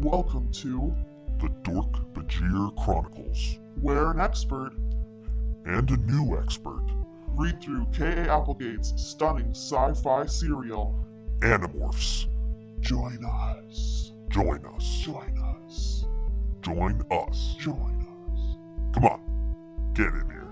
Welcome to the Dork-Bajir Chronicles, where an expert and a new expert read through K.A. Applegate's stunning sci-fi serial, Animorphs. Join us. Join us. Join us. Join us. Join us. Come on, get in here.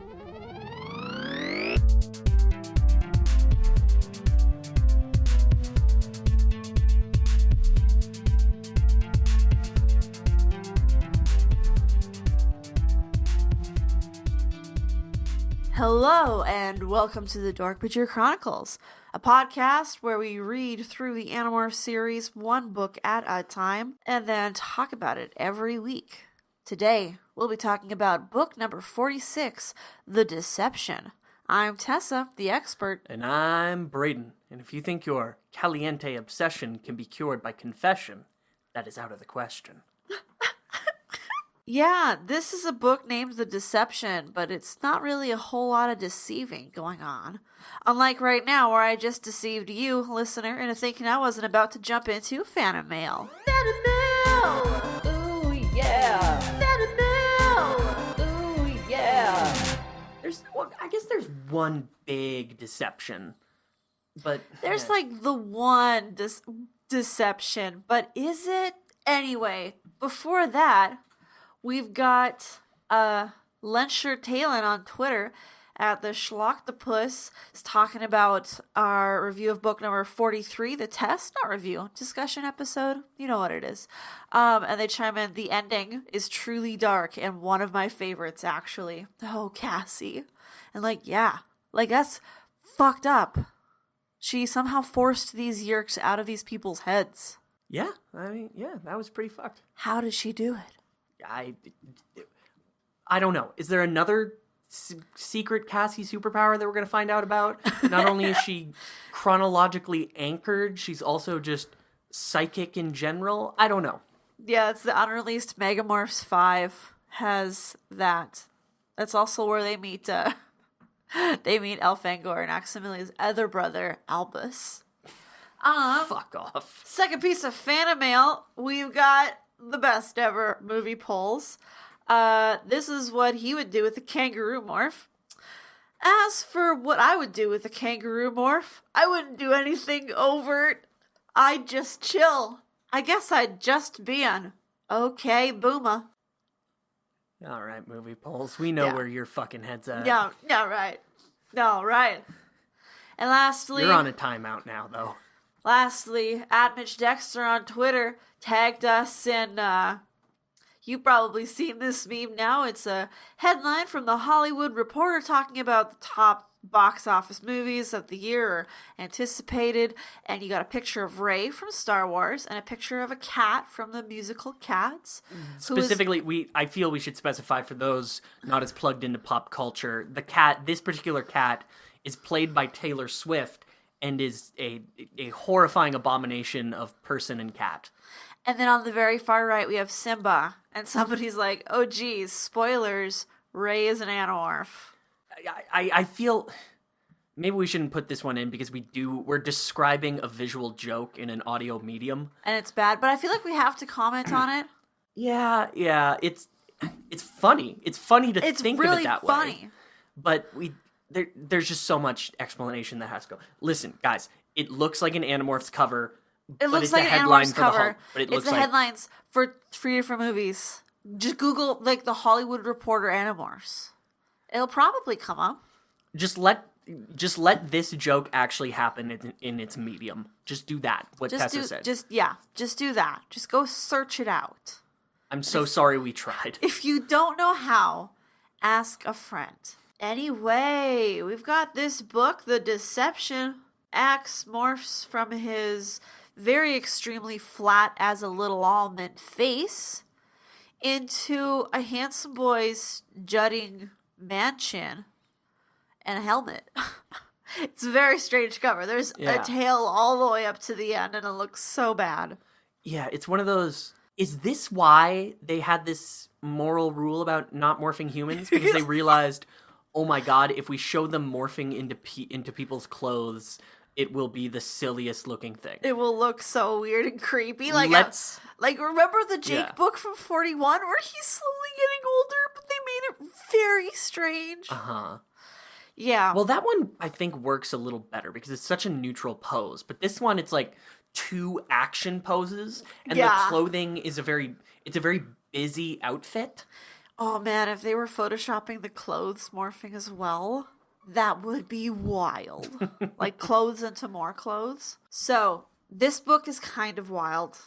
Hello, and welcome to the Dork-Bajir Chronicles, a podcast where we read through the Animorphs series one book at a time, and then talk about it every week. Today, we'll be talking about book number 46, The Deception. I'm Tessa, the expert. And I'm Brayden, and if you think your caliente obsession can be cured by confession, that is out of the question. Yeah, this is a book named The Deception, but it's not really a whole lot of deceiving going on. Unlike right now, where I just deceived you, listener, into thinking I wasn't about to jump into Phantom Mail. Phantom Mail! Ooh, yeah! Phantom Mail! Ooh, yeah! I guess there's one big deception, but... There's like the one deception, but is it? Anyway, before that... We've got Lensher Talon on Twitter at the Schlocktopus is talking about our review of book number 43, the test, not review, discussion episode. You know what it is. And they chime in, the ending is truly dark and one of my favorites, actually. Oh, Cassie. And that's fucked up. She somehow forced these yerks out of these people's heads. Yeah, that was pretty fucked. How did she do it? I don't know. Is there another secret Cassie superpower that we're going to find out about? Not only is she chronologically anchored, she's also just psychic in general. I don't know. Yeah, it's the unreleased Megamorphs 5 has that. That's also where they meet Elfangor and Aximilia's other brother, Albus. Fuck off. Second piece of Phantom Mail, we've got the best ever movie polls. This is what he would do with a kangaroo morph. As for what I would do with a kangaroo morph, I wouldn't do anything overt. I'd just chill. I guess I'd just be an okay boomer. All right, movie polls. We know where your fucking head's at. Yeah, right. No, right. And lastly... You're on a timeout now, though. Lastly, @MitchDexter on Twitter tagged us in, you've probably seen this meme now. It's a headline from the Hollywood Reporter talking about the top box office movies of the year or anticipated. And you got a picture of Rey from Star Wars and a picture of a cat from the musical Cats. Specifically, I feel we should specify for those not as plugged into pop culture, this particular cat is played by Taylor Swift and is a horrifying abomination of person and cat. And then on the very far right, we have Simba. And somebody's like, oh, geez, spoilers, Rey is an Animorph. I feel... Maybe we shouldn't put this one in because we're describing a visual joke in an audio medium. And it's bad, but I feel like we have to comment on it. Yeah, it's funny. It's funny to think really of it that funny. way. But there's just so much explanation that has to go. Listen, guys, it looks like an Animorphs cover. It looks like an Animorphs cover. It's the headlines for 3 different movies. Just Google the Hollywood Reporter Animorphs. It'll probably come up. Just let this joke actually happen in its medium. Just do that. Tessa said. Just do that. Just go search it out. I'm so sorry we tried. If you don't know how, ask a friend. Anyway, we've got this book, The Deception. Axe morphs from his very extremely flat as a little almond face into a handsome boy's jutting mansion and a helmet. It's a very strange cover. There's a tail all the way up to the end and it looks so bad. Yeah, it's one of those... Is this why they had this moral rule about not morphing humans? Because they realized, oh my god, if we show them morphing into people's clothes, it will be the silliest looking thing. It will look so weird and creepy. Like, Let's... remember the Jake Yeah. book from 41 where he's slowly getting older, but they made it very strange. Uh-huh. Yeah. Well, that one, I think, works a little better because it's such a neutral pose. But this one, it's like 2 action poses, and the clothing is a very busy outfit. Oh man, if they were photoshopping the clothes morphing as well, that would be wild. Like clothes into more clothes. So this book is kind of wild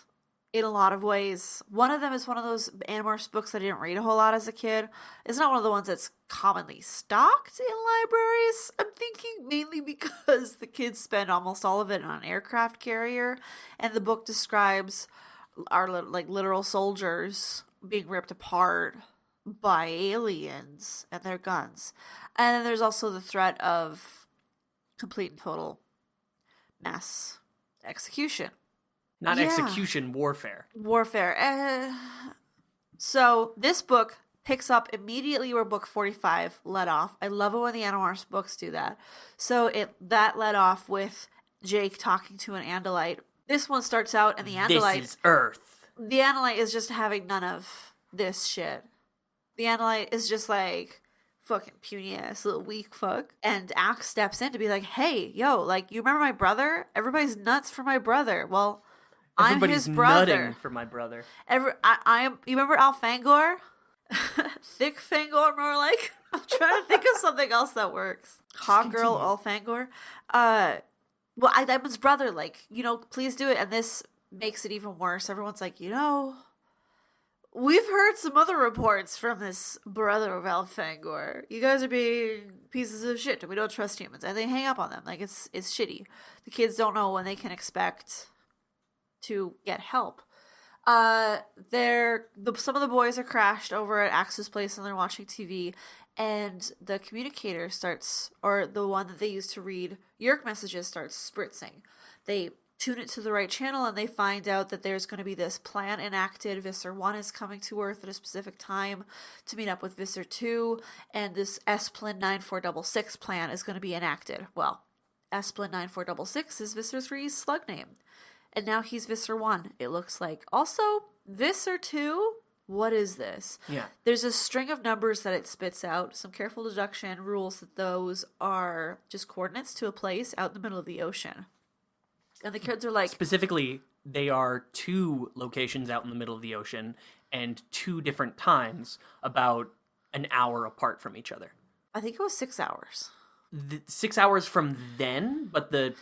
in a lot of ways. One of them is one of those Animorphs books I didn't read a whole lot as a kid. It's not one of the ones that's commonly stocked in libraries. I'm thinking mainly because the kids spend almost all of it on an aircraft carrier, and the book describes our literal soldiers being ripped apart by aliens and their guns. And then there's also the threat of complete and total mass execution. Not Yeah. execution, warfare. Warfare. So this book picks up immediately where book 45 led off. I love it when the Animorphs books do that. So that led off with Jake talking to an Andalite. This one starts out and the Andalite... This is Earth. The Andalite is just having none of this shit. The Andalite is just like, fucking puny ass little weak fuck. And Axe steps in to be like, hey, yo, like, you remember my brother? Everybody's nuts for my brother. Well, I'm his brother. Nutting for my brother. I am. You remember Alfangor? Thick Fangor, more like. I'm trying to think of something else that works. Hot girl Alfangor. Well, I'm his brother. Like, please do it. And this makes it even worse. Everyone's like, we've heard some other reports from this brother of Alfangor. You guys are being pieces of shit. We don't trust humans, and they hang up on them. Like it's shitty. The kids don't know when they can expect to get help. Some of the boys are crashed over at Axe's place and they're watching TV, and the communicator starts, or the one that they use to read Yerk messages, starts spritzing. They tune it to the right channel and they find out that there's going to be this plan enacted. Visser 1 is coming to Earth at a specific time to meet up with Visser 2, and this Esplin 9466 plan is going to be enacted. Well, Esplin 9466 is Visser 3's slug name. And now he's Visser 1, it looks like. Also, Visser 2, what is this? Yeah. There's a string of numbers that it spits out. Some careful deduction rules that those are just coordinates to a place out in the middle of the ocean. And the kids are like... Specifically, they are 2 locations out in the middle of the ocean and 2 different times about an hour apart from each other. I think it was 6 hours. 6 hours from then, but the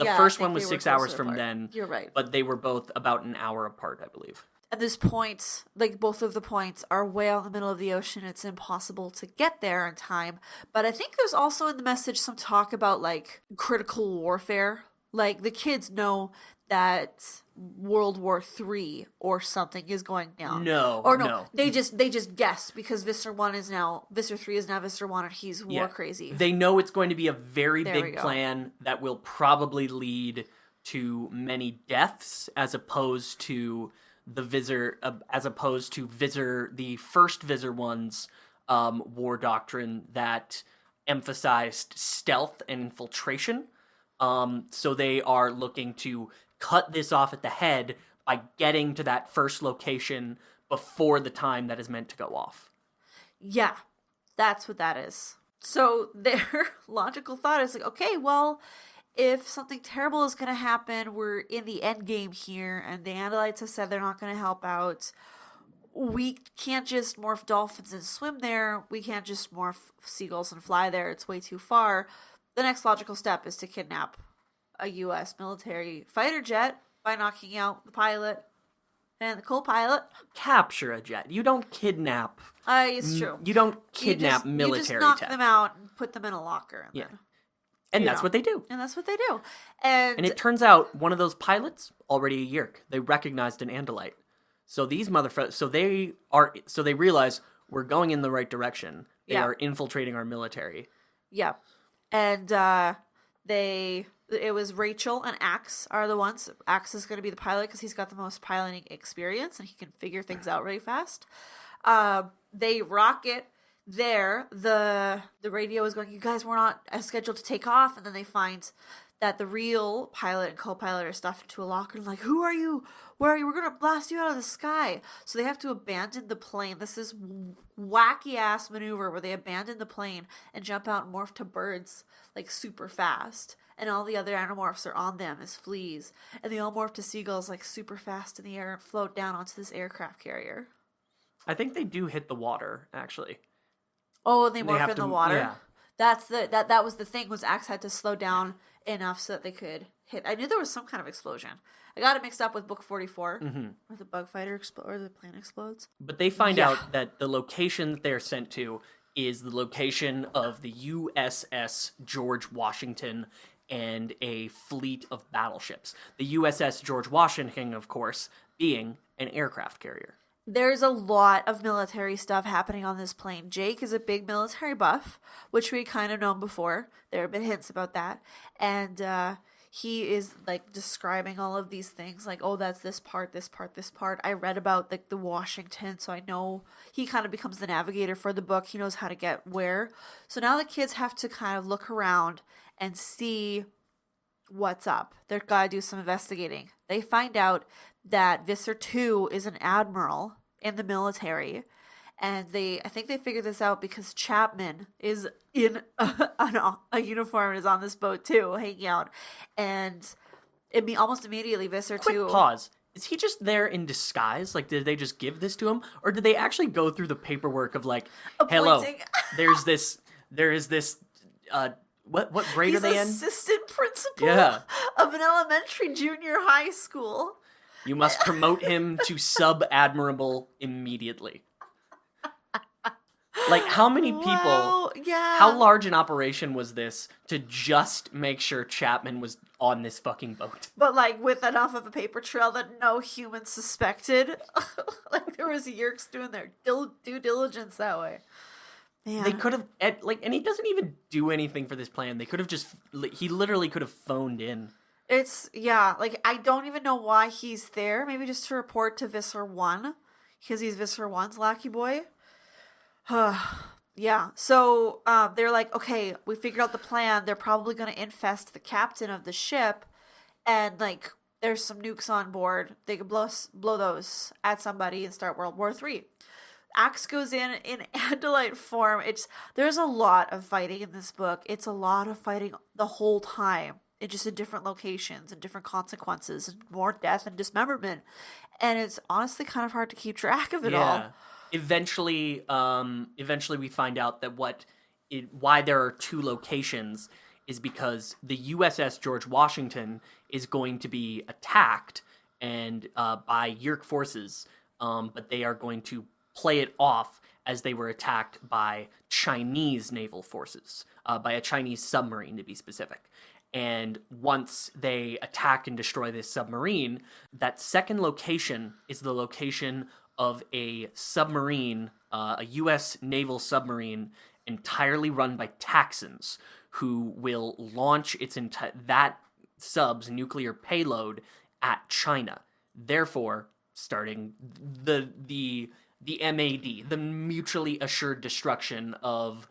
yeah, first one was 6 hours from apart. then. You're right. But they were both about an hour apart, I believe. At this point, like both of the points are way out in the middle of the ocean. It's impossible to get there in time. But I think there's also in the message some talk about like critical warfare. Like the kids know that World War III or something is going down. No. They just guess because Visser 3 is now Visser 1 and he's war crazy. They know it's going to be a very There we big go. plan that will probably lead to many deaths as opposed to the first Visser 1's war doctrine that emphasized stealth and infiltration. So they are looking to cut this off at the head by getting to that first location before the time that is meant to go off. Yeah, that's what that is. So their logical thought is like, okay, well, if something terrible is going to happen, we're in the end game here, and the Andalites have said they're not going to help out. We can't just morph dolphins and swim there. We can't just morph seagulls and fly there. It's way too far. The next logical step is to kidnap a U.S. military fighter jet by knocking out the pilot and the co-pilot. Capture a jet. You don't kidnap. It's true. You don't kidnap military You just knock tech. them out and put them in a locker. And that's what they do. And that's what they do. And it turns out one of those pilots already a Yerk. They recognized an Andalite. So these motherfuckers. So they realize we're going in the right direction. They are infiltrating our military. Yeah. And it was Rachel and Axe are the ones. Axe is going to be the pilot because he's got the most piloting experience and he can figure things out really fast. They rocket there. The radio is going, you guys were not scheduled to take off. And then they find that the real pilot and co-pilot are stuffed into a locker and like, who are you? Where are you? We're going to blast you out of the sky. So they have to abandon the plane. This is wacky ass maneuver where they abandon the plane and jump out and morph to birds like super fast. And all the other animorphs are on them as fleas. And they all morph to seagulls like super fast in the air and float down onto this aircraft carrier. I think they do hit the water, actually. Oh, they morph have in to- the water? yeah. That was the thing, was Axe had to slow down enough so that they could hit. I knew there was some kind of explosion. I got it mixed up with book 44, where the bug fighter or the plane explodes. But they find out that the location that they're sent to is the location of the USS George Washington and a fleet of battleships. The USS George Washington, of course, being an aircraft carrier. There's a lot of military stuff happening on this plane. Jake is a big military buff, which we kind of known before. There have been hints about that. And he is like describing all of these things like, oh, that's this part, this part, this part. I read about like the Washington, so I know he kind of becomes the navigator for the book. He knows how to get where. So now the kids have to kind of look around and see what's up. They've got to do some investigating. They find out that Visser 2 is an admiral in the military, and I think they figured this out because Chapman is in a uniform and is on this boat too, hanging out, and almost immediately Visser 2... Quick pause. Is he just there in disguise? Like, did they just give this to him? Or did they actually go through the paperwork of like, hello, there is this, what grade are they in? He's assistant principal of an elementary junior high school. You must promote him to sub-admiral immediately. Like, how many people... Wow, yeah. How large an operation was this to just make sure Chapman was on this fucking boat? But, like, with enough of a paper trail that no human suspected. Like, there was Yerks doing their due diligence that way. Man. They could have... and he doesn't even do anything for this plan. They could have just... He literally could have phoned in. Like, I don't even know why he's there. Maybe just to report to Visser 1. Because he's Visser 1's lackey boy. Yeah. So, they're like, okay, we figured out the plan. They're probably going to infest the captain of the ship. And, like, there's some nukes on board. They could blow those at somebody and start World War III. Axe goes in Andalite form. There's a lot of fighting in this book. It's a lot of fighting the whole time. It just in different locations and different consequences and more death and dismemberment. And it's honestly kind of hard to keep track of it all. Eventually we find out that why there are two locations is because the USS George Washington is going to be attacked and by Yerk forces, but they are going to play it off as they were attacked by Chinese naval forces, by a Chinese submarine to be specific. And once they attack and destroy this submarine, that second location is the location of a submarine, a U.S. naval submarine entirely run by Texans, who will launch that sub's nuclear payload at China. Therefore, starting the MAD, the mutually assured destruction of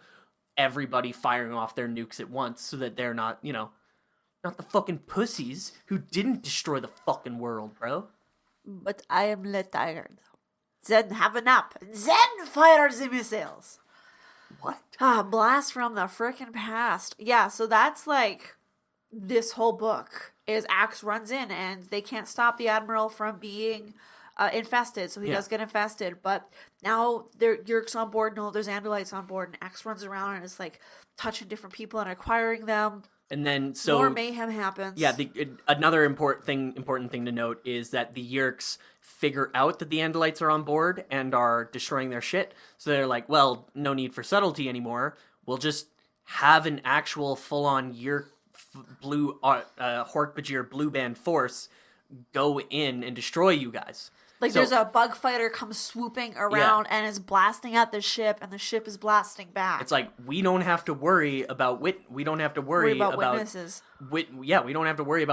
everybody firing off their nukes at once, so that they're not, not the fucking pussies who didn't destroy the fucking world, bro. But I am tired. Then have a nap. Then fire the missiles. What? Blast from the frickin' past. Yeah, so that's like this whole book is Axe runs in and they can't stop the Admiral from being infested. So he does get infested. But now Yerk's on board. No, there's Andalites on board. And Axe runs around and is like touching different people and acquiring them. And then more mayhem happens. Yeah, another important thing to note is that the Yerks figure out that the Andalites are on board and are destroying their shit. So they're like, well, no need for subtlety anymore. We'll just have an actual full-on Yerk blue Dork-Bajir blue band force go in and destroy you guys. Like, there's a bug fighter comes swooping around and is blasting at the ship, and the ship is blasting back. It's like, we don't have to worry about witnesses. We don't have to worry about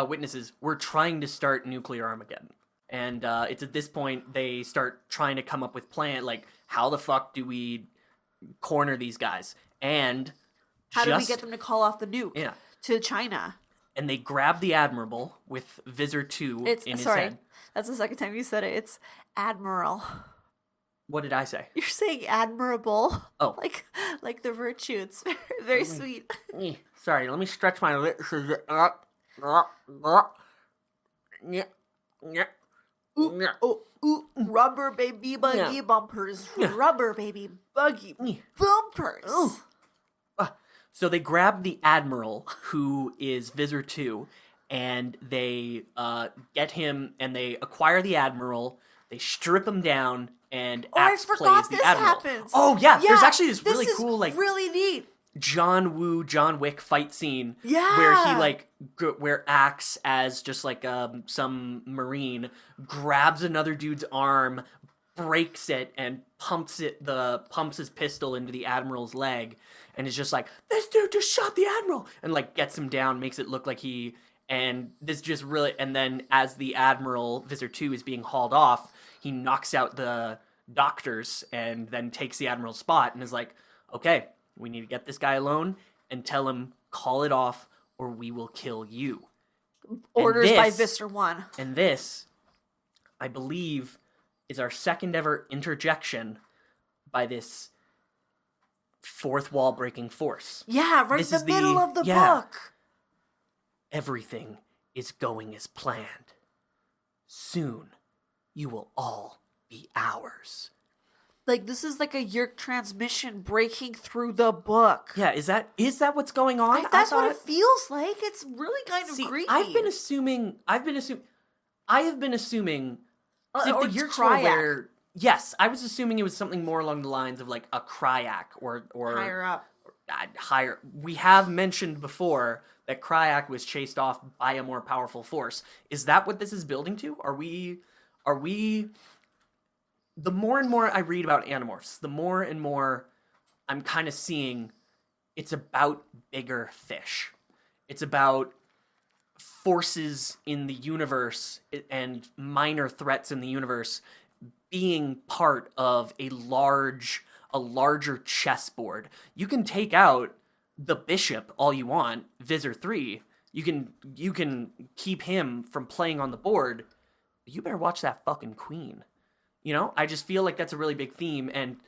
witnesses. We're trying to start nuclear Armageddon. And it's at this point they start trying to come up with plan, like, how the fuck do we corner these guys? And how do we get them to call off the nuke to China? and they grab the Admiral with Visor 2 in his head. That's the second time you said it. It's Admiral. What did I say? You're saying admirable. Oh. Like the virtue. It's very, very sweet. Sorry, let me stretch my lips. Rubber baby buggy bumpers. Rubber baby buggy bumpers. So they grab the Admiral, who is Visor 2, and they get him, and they acquire the Admiral, they strip him down, and Axe plays the Admiral. Happens. Oh, yeah, there's actually this really cool, really neat John Wick fight scene where Axe, as just some Marine, grabs another dude's arm, breaks it, and pumps his pistol into the Admiral's leg, and is just like, this dude just shot the Admiral, and gets him down, makes it look like and then as the Admiral, Visor 2, is being hauled off, he knocks out the doctors and then takes the Admiral's spot and is like, okay, we need to get this guy alone and tell him, call it off or we will kill you. Orders by Visor 1. And this, I believe, is our second ever interjection by this fourth wall breaking force. Yeah, right in the middle of the book. Everything is going as planned. Soon, you will all be ours. This is like a Yerk transmission breaking through the book. Yeah, is that what's going on? That's what it feels like. It's really kind of creepy. I have been assuming. If the Yerks were where, yes, I was assuming it was something more along the lines of a Kryak or higher up. Higher. We have mentioned before that Kryak was chased off by a more powerful force. Is that what this is building to? Are we? The more and more I read about Animorphs, the more and more I'm kind of seeing it's about bigger fish. It's about forces in the universe and minor threats in the universe being part of a larger chessboard. You can take out the bishop all you want, Visor 3. You can keep him from playing on the board. You better watch that fucking queen. I just feel like that's a really big theme, and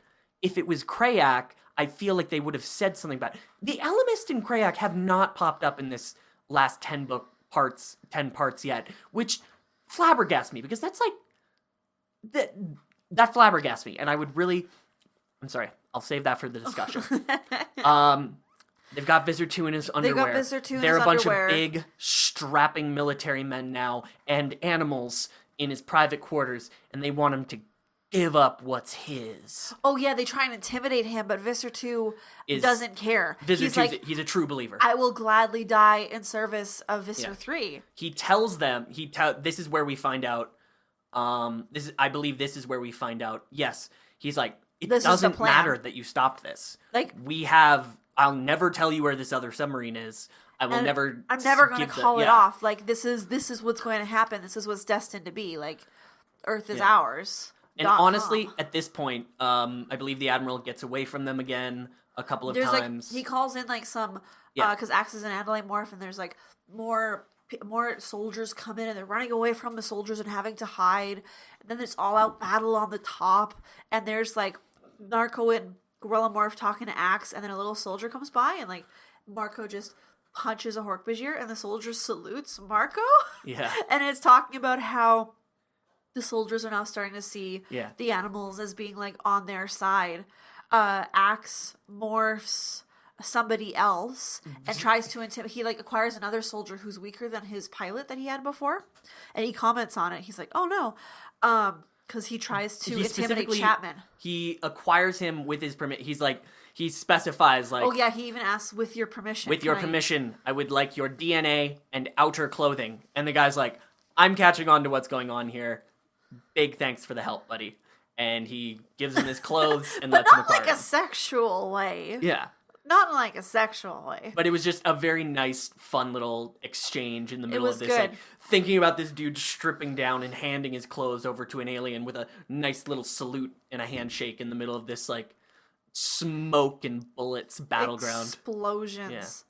if it was Kryak, I feel like they would have said something about it. The Elemist and Kryak have not popped up in this last 10 parts yet, which flabbergasts me, because that's that flabbergasts me, and I'm sorry, I'll save that for the discussion. They've got Visor 2 in his underwear. They're a bunch of big, strapping military men now, and animals in his private quarters, and they want him to give up what's his. Oh yeah, they try and intimidate him, but Visor 2 doesn't care. Visor 2, he's a true believer. I will gladly die in service of Visor 3. He tells them, this is where we find out, I believe this is where we find out, yes, he's like, it doesn't matter that you stopped this. I'll never tell you where this other submarine is. I'm never going to call it off. This is what's going to happen. This is what's destined to be. Earth is ours. And honestly, at this point, I believe the Admiral gets away from them again a couple of times. He calls in some, because Axe is an Adelaide morph, and there's more soldiers come in, and they're running away from the soldiers and having to hide. And then there's all out battle on the top, and there's Narco and Gorilla Morph talking to Axe, and then a little soldier comes by, and Marco just punches a Dork-Bajir, and the soldier salutes Marco. Yeah. And it's talking about how the soldiers are now starting to see the animals as being on their side. Axe morphs somebody else and tries to intimidate. He acquires another soldier who's weaker than his pilot that he had before, and he comments on it. He's like, "Oh no," because he tries to intimidate Chapman. He acquires him with his permission. He specifies oh yeah, he even asks, with your permission. With your permission, I would like your DNA and outer clothing. And the guy's like, I'm catching on to what's going on here. Big thanks for the help, buddy. And he gives him his clothes and lets him acquire But not a sexual way. Yeah. Not in a sexual way. But it was just a very nice, fun little exchange in the middle of this. Thinking about this dude stripping down and handing his clothes over to an alien with a nice little salute and a handshake in the middle of this, smoke and bullets battleground. Explosions.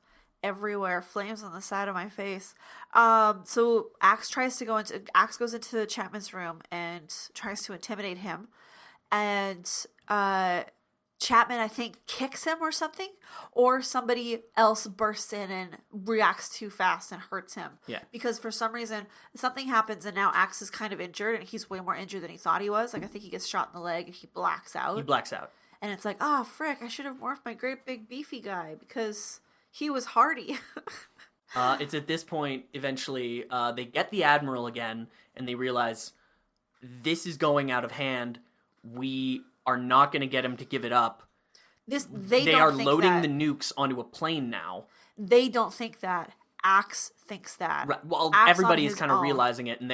everywhere. Flames on the side of my face. So Axe goes into Chapman's room and tries to intimidate him. And Chapman, I think, kicks him or something, or somebody else bursts in and reacts too fast and hurts him. Yeah. Because for some reason, something happens and now Axe is kind of injured, and he's way more injured than he thought he was. Like, I think he gets shot in the leg and he blacks out. He blacks out. And it's like, oh, frick, I should have morphed my great big beefy guy because he was hardy. It's at this point, eventually, they get the Admiral again, and they realize this is going out of hand. We are not going to get him to give it up. They are loading the nukes onto a plane now. They don't think that. Axe thinks that. Right. Well, Axe everybody is kind of realizing it, and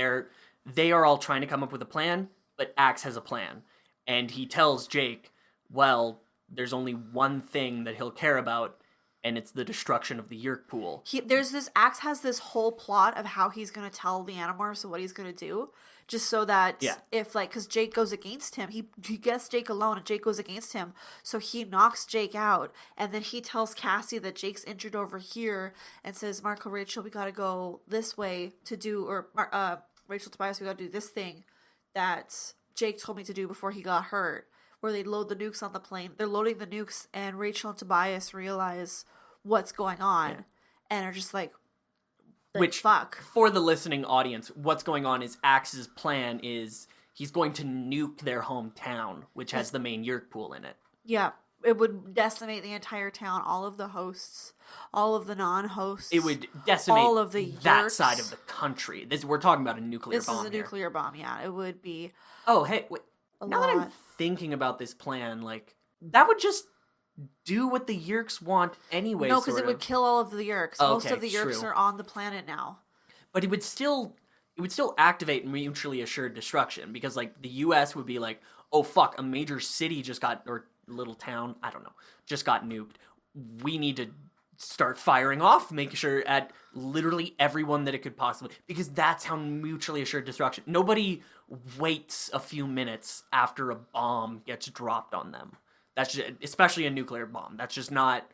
they are all trying to come up with a plan, but Axe has a plan. And he tells Jake, well, there's only one thing that he'll care about, and it's the destruction of the Yeerk pool. Axe has this whole plot of how he's going to tell the Animorphs what he's going to do, just so that if, like, because Jake goes against him, he gets Jake alone, and Jake goes against him, so he knocks Jake out, and then he tells Cassie that Jake's injured over here, and says, Marco, Rachel, we got to go this way to do, or Rachel, Tobias, we got to do this thing that Jake told me to do before he got hurt, where they load the nukes on the plane. They're loading the nukes, and Rachel and Tobias realize what's going on, and are just like, which, fuck. For the listening audience, what's going on is Axe's plan is he's going to nuke their hometown, which has the main Yeerk pool in it. Yeah, it would decimate the entire town, all of the hosts, all of the non-hosts. It would decimate all of the that Yeerks. Side of the country. We're talking about a nuclear bomb. This is a nuclear bomb, yeah. It would be. Oh, hey, wait. Now that I'm thinking about this plan, like, that would just do what the Yeerks want anyway. No, because it would kill all of the Yeerks. Most of the Yeerks true. are on the planet now. But it would still activate mutually assured destruction, because, like, the U.S. would be like, oh fuck, a major city just got, or little town, I don't know, just got nuked. We need to start firing off, making sure at literally everyone that it could possibly, because that's how mutually assured destruction. Nobody waits a few minutes after a bomb gets dropped on them. That's just, especially a nuclear bomb. That's just not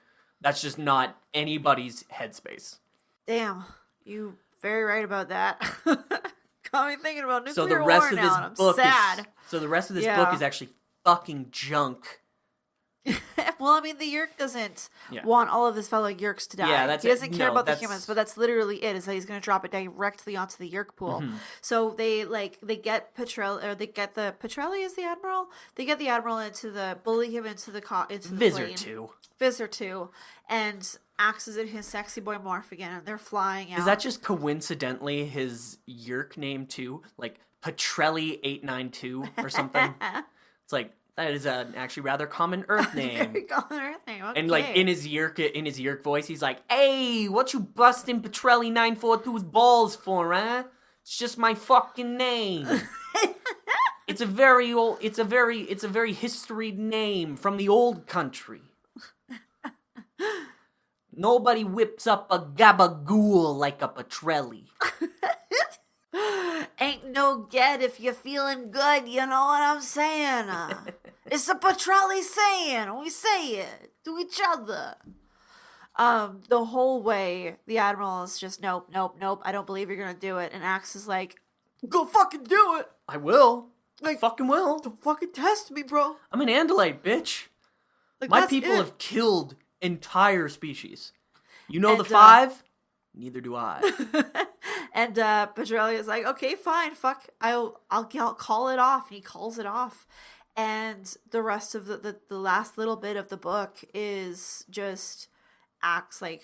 anybody's headspace. Damn, you very right about that. Got me thinking about nuclear war now, and I'm sad. So the rest of this book is actually fucking junk. Well, I mean, the Yeerk doesn't want all of his fellow Yeerks to die. Yeah, he doesn't care about the humans, but that's literally it. Is that he's going to drop it directly onto the Yeerk pool. Mm-hmm. So they get Petrelli is the Admiral. They get the Admiral bully him into the Visor plane. Visor 2, and Axe is in his sexy boy morph again, and they're flying out. Is that just coincidentally his Yeerk name too, like Petrelli 892 or something? It's like, that is an actually rather common Earth name. Very common Earth name. Okay. And like in his Yeerk voice, he's like, "Hey, what you busting Petrelli 942's balls for, huh? It's just my fucking name. It's a very historied name from the old country. Nobody whips up a gabagool like a Petrelli." Ain't no get if you're feeling good, you know what I'm saying? It's a Petrelli saying. We say it to each other. The whole way, the Admiral is just, nope, I don't believe you're gonna do it. And Axe is like, go fucking do it. I will. I fucking will. Don't fucking test me, bro. I'm an Andalite, bitch. Like, my people have killed entire species. You know the 5? Neither do I. And Petrelli is like, okay, fine, fuck, I'll call it off. And he calls it off. And the rest of the last little bit of the book is just Axe like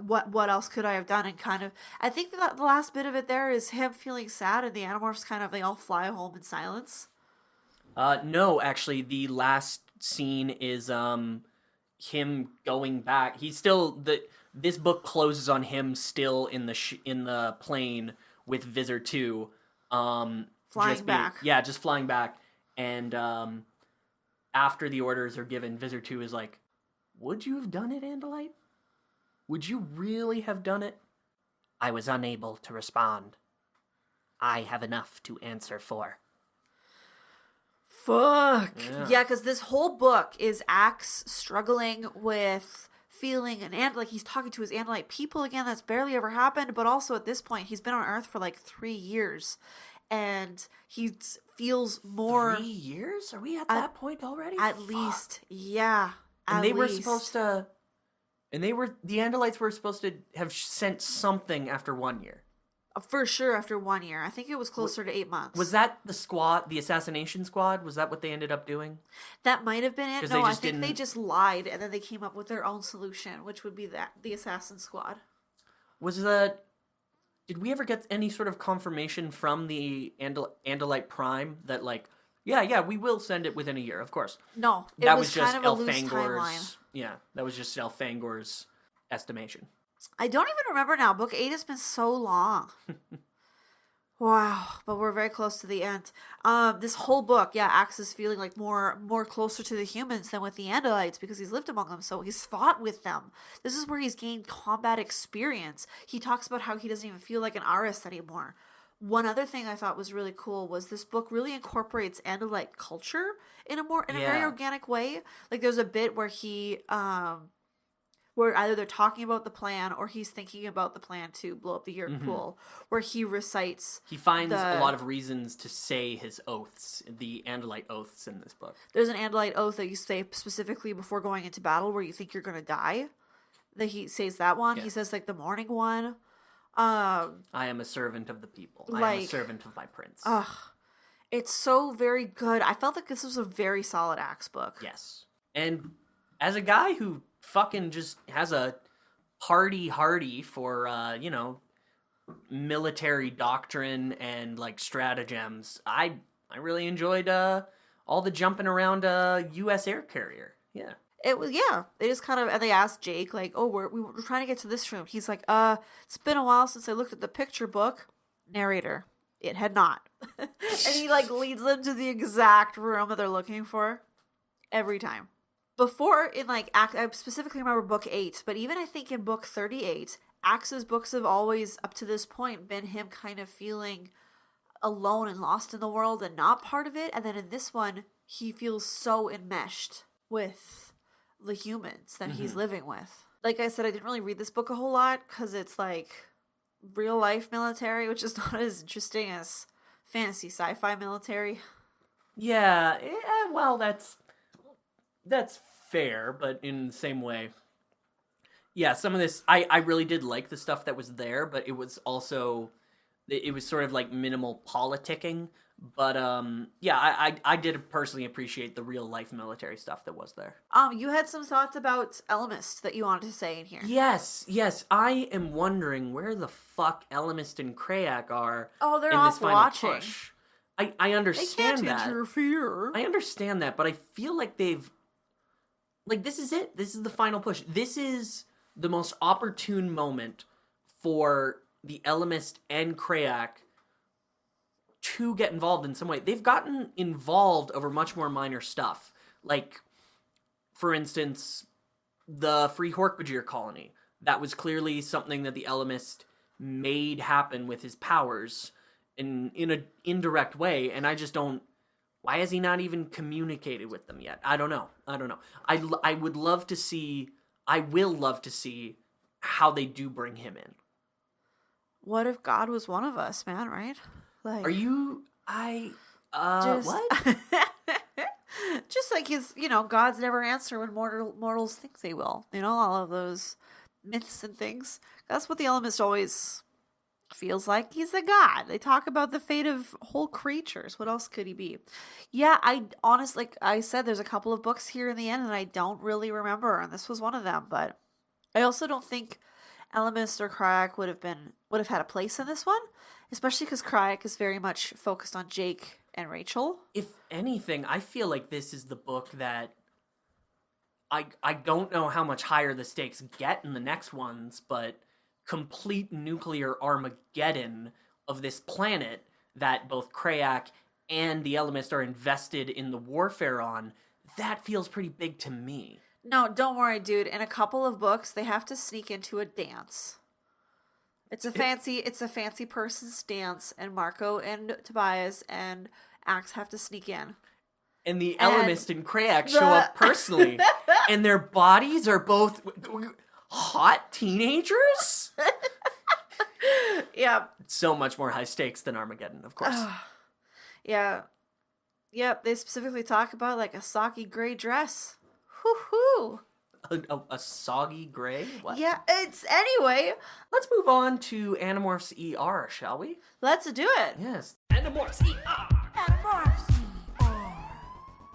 what else could I have done? And kind of, I think that the last bit of it there is him feeling sad, and the Animorphs kind of, they all fly home in silence. No, actually, the last scene is him going back. He's still this book closes on him still in the plane with Visor 2, flying back. Just flying back. And after the orders are given, Visor 2 is like, "Would you have done it, Andalite? Would you really have done it?" "I was unable to respond. I have enough to answer for." Fuck. Yeah, because this whole book is Axe struggling with feeling like he's talking to his Andalite people again. That's barely ever happened. But also at this point, he's been on Earth for like 3 years, and he feels more. 3 years? Are we at that point already? At Fuck. least, yeah. And they were supposed to. And the Andalites were supposed to have sent something after 1 year. For sure, after 1 year. I think it was closer to 8 months. Was that the squad, the assassination squad? Was that what they ended up doing? That might have been it. 'Cause No, they I just think they didn't- just lied, and then they came up with their own solution, which would be the assassin squad. Did we ever get any sort of confirmation from the Andalite Prime that, like, yeah, we will send it within a year, of course. No, it That was was just kind of a loose timeline. Elfangor's. Yeah, that was just Elfangor's estimation. I don't even remember now. Book 8 has been so long. Wow, but we're very close to the end. This whole book, Axe is feeling like more closer to the humans than with the Andalites because he's lived among them, so he's fought with them. This is where he's gained combat experience. He talks about how he doesn't even feel like an artist anymore. One other thing I thought was really cool was this book really incorporates Andalite culture in a very organic way. Like there's a bit where where either they're talking about the plan or he's thinking about the plan to blow up the Yurt pool, where he recites. He finds a lot of reasons to say his oaths, the Andalite oaths in this book. There's an Andalite oath that you say specifically before going into battle where you think you're going to die. That he says that one. Yeah. He says like the morning one. I am a servant of the people. I am a servant of my prince. It's so very good. I felt like this was a very solid Axe book. Yes. And as a guy who fucking just has a hardy for, military doctrine and, like, stratagems, I really enjoyed all the jumping around a U.S. air carrier. Yeah. It was, they just kind of, and they asked Jake, like, oh, we were trying to get to this room. He's like, it's been a while since I looked at the picture book. Narrator, it had not. And he, like, leads them to the exact room that they're looking for every time. Before, in, like, I specifically remember book 8, but even I think in book 38, Axe's books have always, up to this point, been him kind of feeling alone and lost in the world and not part of it. And then in this one, he feels so enmeshed with the humans that he's living with. Like I said, I didn't really read this book a whole lot because it's like real life military, which is not as interesting as fantasy sci-fi military. Yeah, well, that's fair, but in the same way, yeah, some of this I really did like the stuff that was there, but it was also sort of like minimal politicking. But I did personally appreciate the real life military stuff that was there. You had some thoughts about Ellimist that you wanted to say in here. Yes. I am wondering where the fuck Ellimist and Krayak are. Oh, they're in off this final watching. push. I understand They can't interfere. I understand that, but I feel like they've, like, this is it. This is the final push. This is the most opportune moment for the Ellimist and Krayak to get involved in some way. They've gotten involved over much more minor stuff. Like, for instance, the Free Dork-Bajir colony. That was clearly something that the Ellimist made happen with his powers in an indirect way, and I just don't... Why has he not even communicated with them yet? I don't know. I would love to see... I will love to see how they do bring him in. What if God was one of us, man, right? Like, Are you... what? Just like his, gods never answer when mortals think they will. All of those myths and things. That's what the Ellimist always feels like. He's a god. They talk about the fate of whole creatures. What else could he be? Yeah, I honestly, like I said, there's a couple of books here in the end that I don't really remember, and this was one of them. But I also don't think Ellimist or Krayak would have had a place in this one, especially because Krayak is very much focused on Jake and Rachel. If anything, I feel like this is the book that I don't know how much higher the stakes get in the next ones, but complete nuclear Armageddon of this planet that both Krayak and the Ellimist are invested in the warfare on, that feels pretty big to me. No, don't worry, dude. In a couple of books, they have to sneak into a dance. It's a fancy person's dance, and Marco and Tobias and Axe have to sneak in. and the Elemist and Krayak show up personally, and their bodies are both hot teenagers. Yeah. So much more high stakes than Armageddon, of course. Yeah. Yep, they specifically talk about like a soggy gray dress. Hoo-hoo. A soggy gray? What? Yeah, it's anyway. Let's move on to Animorphs ER, shall we? Let's do it. Yes. Animorphs ER. Animorphs.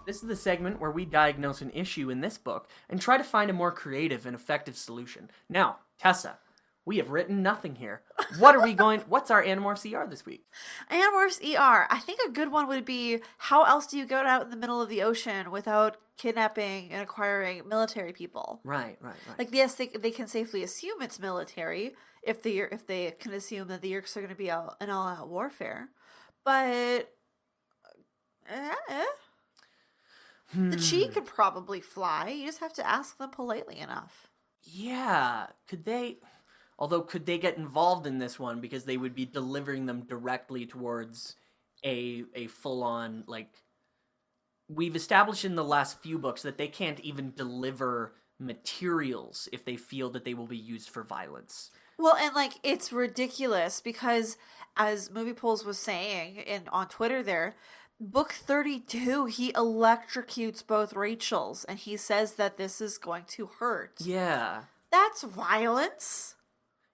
This is the segment where we diagnose an issue in this book and try to find a more creative and effective solution. Now, Tessa, we have written nothing here. What's our Animorphs ER this week? Animorphs ER. I think a good one would be, how else do you go out in the middle of the ocean without kidnapping and acquiring military people? Right. Like, yes, they can safely assume it's military if they can assume that the Yeerks are going to be in all-out warfare. But the Chee could probably fly. You just have to ask them politely enough. Yeah. Could they get involved in this one because they would be delivering them directly towards a full-on, like... We've established in the last few books that they can't even deliver materials if they feel that they will be used for violence. Well, and like, it's ridiculous because, as Movie Polls was saying on Twitter there, book 32, he electrocutes both Rachels, and he says that this is going to hurt. Yeah. That's violence.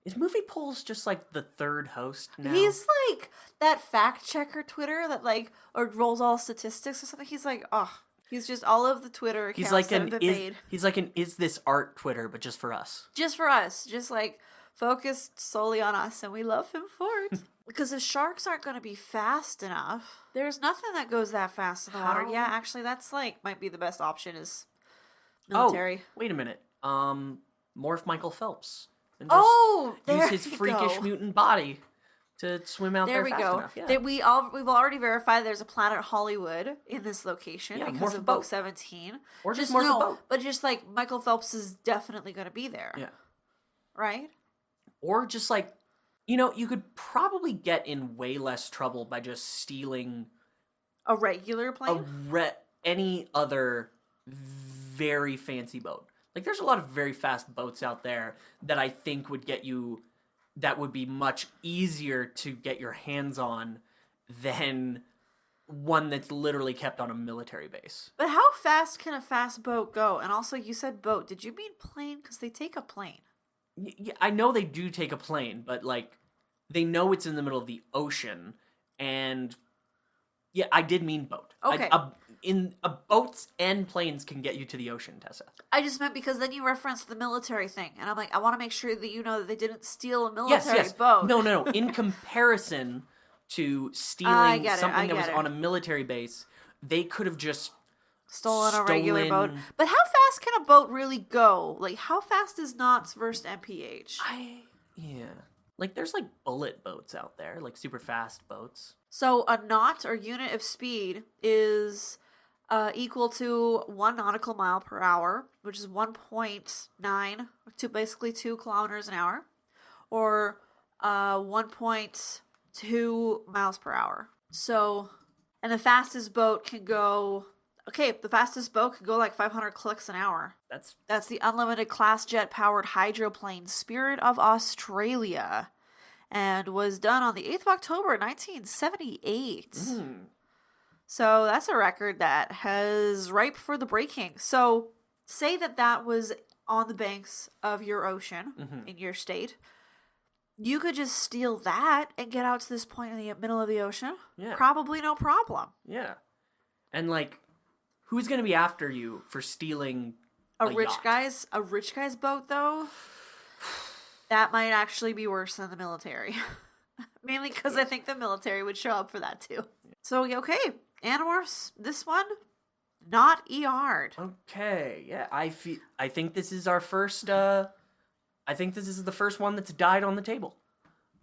Is Movie Polls just like the third host now? He's like that fact checker Twitter that like, or rolls all statistics or something. He's like, he's just all of the Twitter accounts that have been made. He's like an is this art Twitter, but just for us. Just for us. Just like focused solely on us, and we love him for it. Because the sharks aren't going to be fast enough. There's nothing that goes that fast in the water. Yeah, actually, that's like might be the best option is military. Oh, wait a minute. Morph Michael Phelps. And there use his you freakish go. mutant body to swim out there, we fast go. enough. Yeah. We've already verified there's a planet Hollywood in this location because morph a of book boat. 17. Or just morph a boat. But just like Michael Phelps is definitely going to be there. Yeah. Right? Or just like, you could probably get in way less trouble by just stealing a regular plane? any other very fancy boat. Like, there's a lot of very fast boats out there that I think that would be much easier to get your hands on than one that's literally kept on a military base. But how fast can a fast boat go? And also, you said boat. Did you mean plane? Because they take a plane. Yeah, I know they do take a plane, but, like, they know it's in the middle of the ocean, and... Yeah, I did mean boat. Okay. Boats and planes can get you to the ocean, Tessa. I just meant because then you referenced the military thing, and I'm like, I want to make sure that you know that they didn't steal a military boat. No. In comparison to stealing something that was on a military base, they could have just stolen a regular boat. But how fast can a boat really go? Like, how fast is knots versus MPH? Yeah. Like, there's, like, bullet boats out there, like, super fast boats. So, a knot, or unit of speed, is equal to 1 nautical mile per hour, which is 1.9, to basically 2 kilometers an hour, or 1.2 miles per hour. So, and the fastest boat can go... Okay, the fastest boat could go like 500 clicks an hour. That's the unlimited class jet-powered hydroplane Spirit of Australia, and was done on the 8th of October, 1978. So that's a record that has ripe for the breaking. So say that was on the banks of your ocean in your state. You could just steal that and get out to this point in the middle of the ocean. Yeah. Probably no problem. Yeah. And like... Who's going to be after you for stealing a rich yacht? guy's boat, though? That might actually be worse than the military. Mainly because I think the military would show up for that, too. So, okay. Animorphs, this one, not ER'd. Okay, yeah. I think this is our first, I think this is the first one that's died on the table.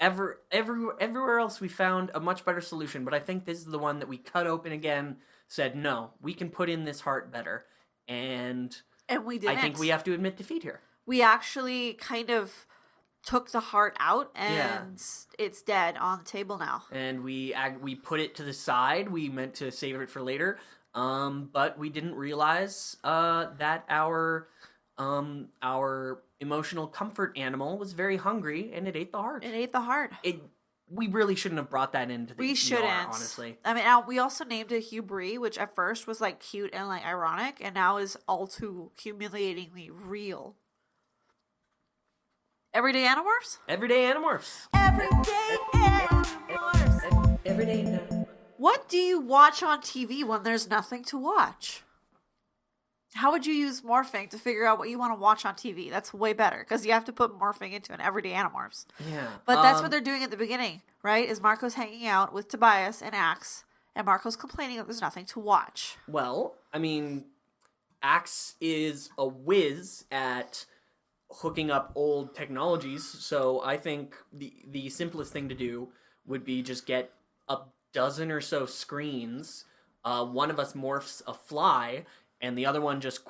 Everywhere else we found a much better solution, but I think this is the one that we cut open again, said, no, we can put in this heart better. And we didn't. I think we have to admit defeat here. We actually kind of took the heart out, and it's dead on the table now. And we put it to the side. We meant to save it for later. But we didn't realize that our emotional comfort animal was very hungry and it ate the heart. It ate the heart. We really shouldn't have brought that into the We ER, shouldn't. honestly. I mean, we also named it Hugh Bree, which at first was like cute and like ironic, and now is all too humiliatingly real. Everyday Animorphs? Everyday Animorphs. Everyday Animorphs. Everyday Animorphs. What do you watch on TV when there's nothing to watch? How would you use morphing to figure out what you want to watch on TV? That's way better, because you have to put morphing into an Everyday Animorphs. Yeah. But that's what they're doing at the beginning, right? Is Marco's hanging out with Tobias and Axe, and Marco's complaining that there's nothing to watch. Well, I mean, Axe is a whiz at hooking up old technologies, so I think the simplest thing to do would be just get a dozen or so screens. One of us morphs a fly, and the other one just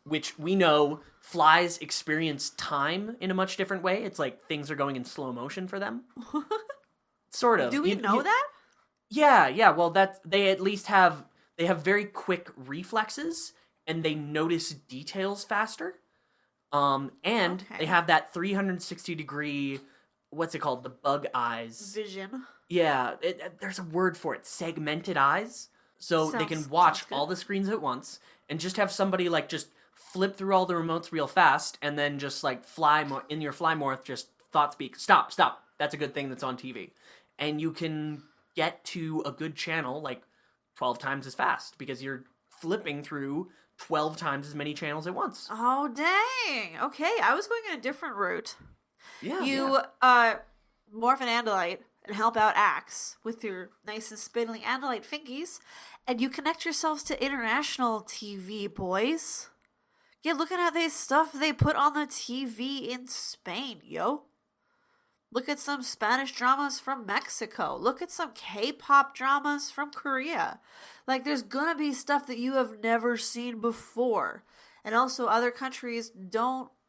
which we know flies experience time in a much different way. It's like things are going in slow motion for them. Sort of. Do we know that? Yeah. Well, they at least have very quick reflexes, and they notice details faster. And they have that 360-degree, what's it called? The bug eyes. Vision. Yeah, there's a word for it. Segmented eyes. So they can watch all the screens at once and just have somebody like just flip through all the remotes real fast and then just like in your fly morph, just thought speak. Stop. That's a good thing that's on TV. And you can get to a good channel like 12 times as fast because you're flipping through 12 times as many channels at once. Oh, dang. Okay, I was going in a different route. Yeah. You morph an Andalite and help out Axe with your nice and spindly Andalite fingies, and you connect yourselves to international TV, boys. Get looking at the stuff they put on the TV in Spain, yo. Look at some Spanish dramas from Mexico. Look at some K-pop dramas from Korea. Like, there's gonna be stuff that you have never seen before. And also, other countries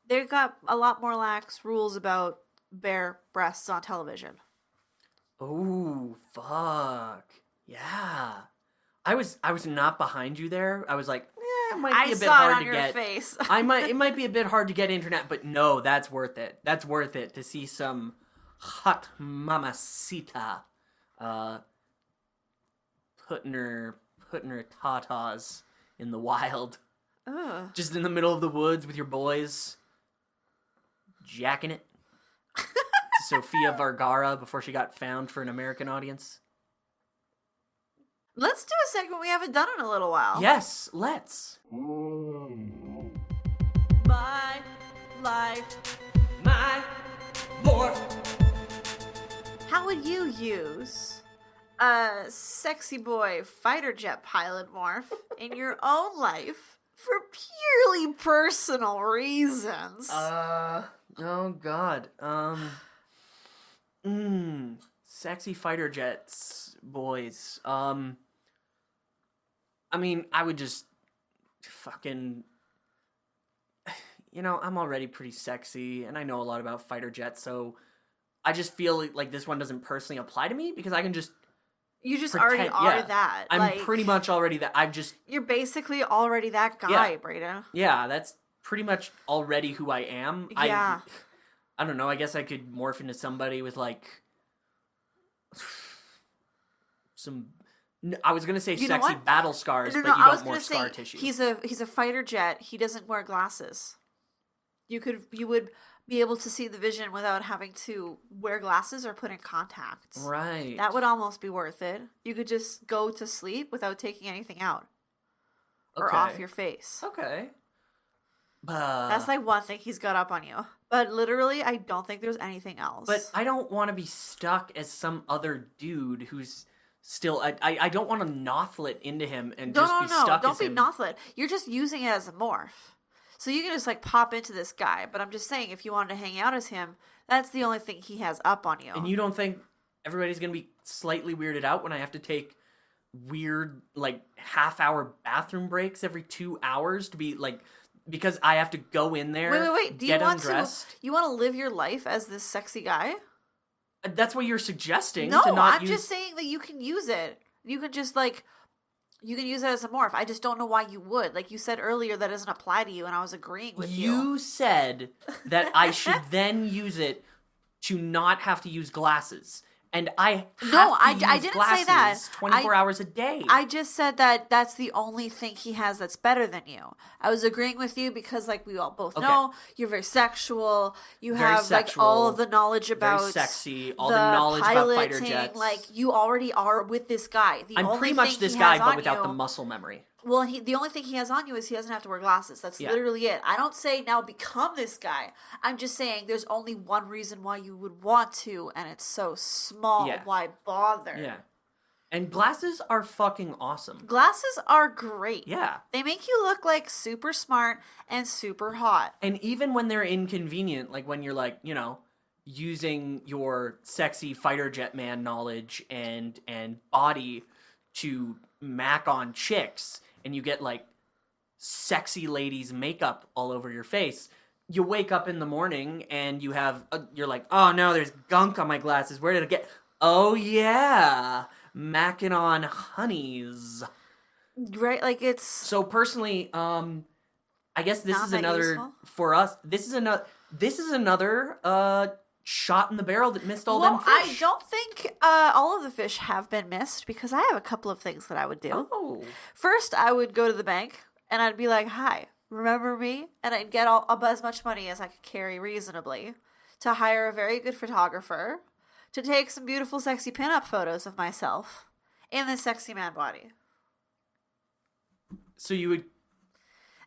they've got a lot more lax rules about bare breasts on television. Oh, fuck. Yeah. I was not behind you there. I was like, it might be a bit hard to get. Face. It might be a bit hard to get internet, but no, that's worth it. That's worth it to see some hot mamacita putting her tatas in the wild. Ugh. Just in the middle of the woods with your boys jacking it. Sofia Vergara before she got found for an American audience. Let's do a segment we haven't done in a little while. Yes, let's. My life. My morph. How would you use a sexy boy fighter jet pilot morph in your own life for purely personal reasons? Oh god. Sexy fighter jets, boys. I mean, I would just fucking, I'm already pretty sexy and I know a lot about fighter jets, so I just feel like this one doesn't personally apply to me because I can just You just pretend, already are that. I'm pretty much already that. You're basically already that guy, Brayden. Yeah, that's pretty much already who I am. Yeah. I don't know, I guess I could morph into somebody with like I was gonna say sexy battle scars, but you don't morph scar tissue. He's a fighter jet. He doesn't wear glasses. You would be able to see the vision without having to wear glasses or put in contacts. Right. That would almost be worth it. You could just go to sleep without taking anything out. Or off your face. Okay. That's like one thing he's got up on you. But literally, I don't think there's anything else. But I don't want to be stuck as some other dude who's still... I don't want to nothlet into him and be stuck as him. No, don't be nothlet. You're just using it as a morph. So you can just like pop into this guy. But I'm just saying, if you wanted to hang out as him, that's the only thing he has up on you. And you don't think everybody's going to be slightly weirded out when I have to take weird, like, half-hour bathroom breaks every 2 hours to be, like... Because I have to go in there, wait. Do get you want undressed. you want to live your life as this sexy guy? That's what you're suggesting. No, to not I'm just saying that you can use it. You can just like You can use it as a morph. I just don't know why you would. Like you said earlier, that doesn't apply to you, and I was agreeing with you. You said that I should then use it to not have to use glasses. And I have I use didn't glasses say that. 24 hours a day. I just said that that's the only thing he has that's better than you. I was agreeing with you because, like, we all both know you're very sexual. You Very have sexual, like all of the knowledge about very sexy, all the knowledge about fighter jets. Like, you already are with this guy. I'm pretty much this guy, but without the muscle memory. Well, the only thing he has on you is he doesn't have to wear glasses. That's literally it. I don't say now become this guy. I'm just saying there's only one reason why you would want to, and it's so small. Yeah. Why bother? Yeah. And glasses are fucking awesome. Glasses are great. Yeah. They make you look like super smart and super hot. And even when they're inconvenient, like when you're like, you know, using your sexy fighter jet man knowledge and body to mac on chicks, and you get like sexy ladies makeup all over your face. You wake up in the morning and you have, you're like, oh no, there's gunk on my glasses. Where did it get? Oh yeah, macking on honeys. Right, like it's... So personally, I guess this Not is that another, useful. for us, this is another shot in the barrel that missed all them fish. I don't think all of the fish have been missed, because I have a couple of things that I would do. Oh. First, I would go to the bank and I'd be like, hi, remember me? And I'd get as much money as I could carry reasonably to hire a very good photographer to take some beautiful, sexy pinup photos of myself in this sexy man body. So you would...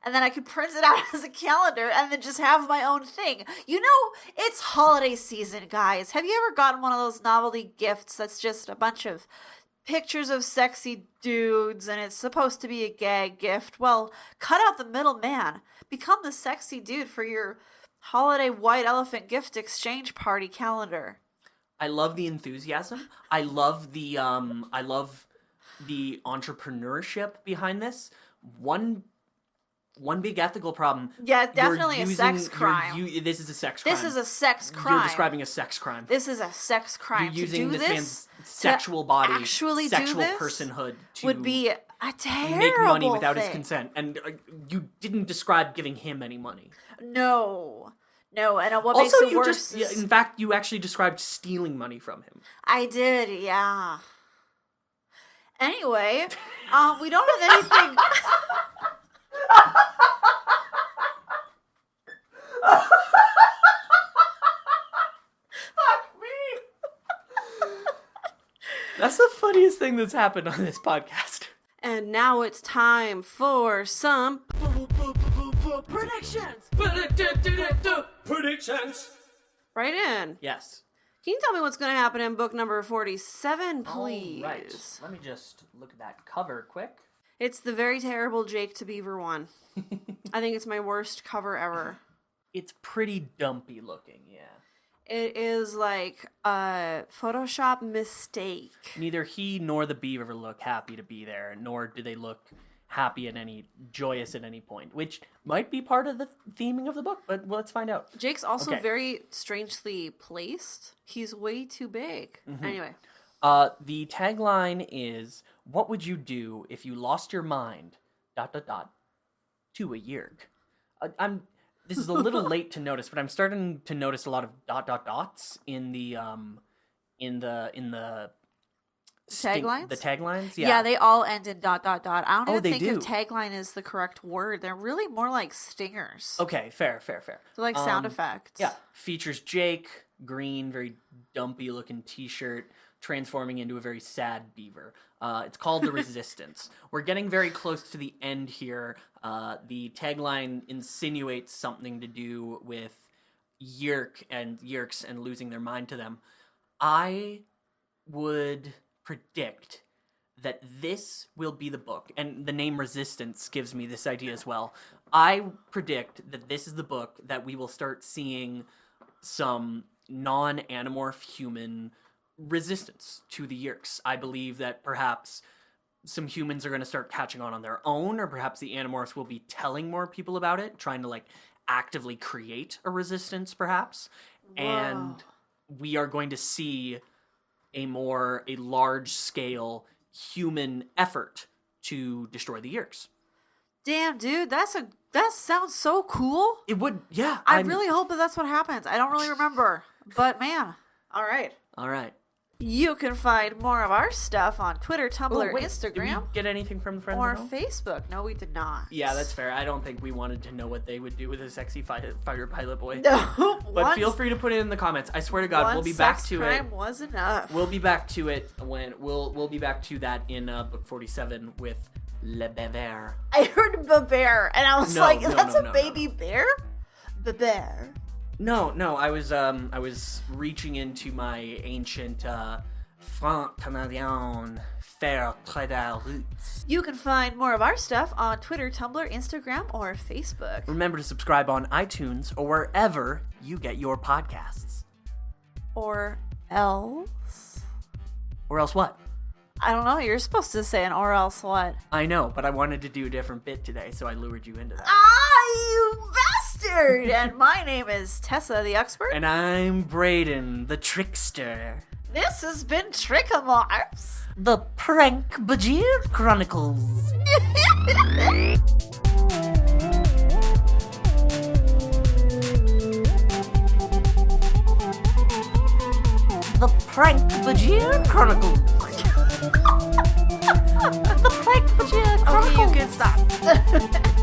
And then I could print it out as a calendar and then just have my own thing. You know, it's holiday season, guys. Have you ever gotten one of those novelty gifts that's just a bunch of pictures of sexy dudes and it's supposed to be a gag gift? Well, cut out the middleman. Become the sexy dude for your holiday white elephant gift exchange party calendar. I love the enthusiasm. I love the entrepreneurship behind this. One big ethical problem. Yeah, it's definitely a sex crime. This is a sex crime. This is a sex crime. You're describing a sex crime. This is a sex crime. You're using to do this this, man's sexual body, actually sexual do this personhood to would be a terrible make money without his thing. consent. And you didn't describe giving him any money. No, and what Also, makes it you worse is... in fact, you actually described stealing money from him. I did, yeah. Anyway, we don't have anything... That's the funniest thing that's happened on this podcast. And now it's time for some predictions! Predictions. right in. Yes. Can you tell me what's going to happen in book number 47, please? All right. Let me just look at that cover quick. It's the very terrible Jake to Beaver one. I think it's my worst cover ever. It's pretty dumpy looking, yeah. It is like a Photoshop mistake. Neither he nor the beaver look happy to be there, nor do they look happy at joyous at any point, which might be part of the theming of the book, but let's find out. Jake's also Okay. very strangely placed. He's way too big. Anyway. The tagline is, what would you do if you lost your mind, ... to a yerk? This is a little late to notice, but I'm starting to notice a lot of ... in the Taglines? The taglines? Yeah, they all end in ... I don't even they think if do. tagline is the correct word. They're really more like stingers. Okay, fair. They're like sound effects. Yeah, features Jake, green, very dumpy looking t-shirt, transforming into a very sad beaver. It's called The Resistance. We're getting very close to the end here. The tagline insinuates something to do with yerks and losing their mind to them. I would predict that this will be the book, and the name Resistance gives me this idea as well. I predict that this is the book that we will start seeing some non-animorph human resistance to the yerks. I believe that perhaps some humans are going to start catching on their own, or perhaps the animorphs will be telling more people about it, trying to like actively create a resistance perhaps. Whoa. And we are going to see a large scale human effort to destroy the Yeerks. Damn, dude, that sounds so cool. It would, yeah. I really hope that that's what happens. I don't really remember, but man, all right. All right. You can find more of our stuff on Twitter, Tumblr, Oh, wait, Instagram, Did we get anything from the friends or at home? Facebook. No, we did not. Yeah, that's fair. I don't think we wanted to know what they would do with a sexy fighter pilot boy. No, But feel free to put it in the comments. I swear to God, we'll be back to it. Crime was enough. We'll be back to it when we'll be back to that in book 47 with Le Bear. I heard bear, and I was No, like, no, "That's no, a no, baby bear." Bear. No, I was reaching into my ancient Franc Canadien Fair Trader roots. You can find more of our stuff on Twitter, Tumblr, Instagram, or Facebook. Remember to subscribe on iTunes or wherever you get your podcasts. Or else. Or else what? I don't know. You're supposed to say an or else what? I know, but I wanted to do a different bit today, so I lured you into that. You bastard! And my name is Tessa, the expert. And I'm Brayden, the trickster. This has been Trickamorphs. The Prank-Bajir Chronicles. The Prank-Bajir Chronicles. The Prank-Bajir Chronicles. Okay, you can stop.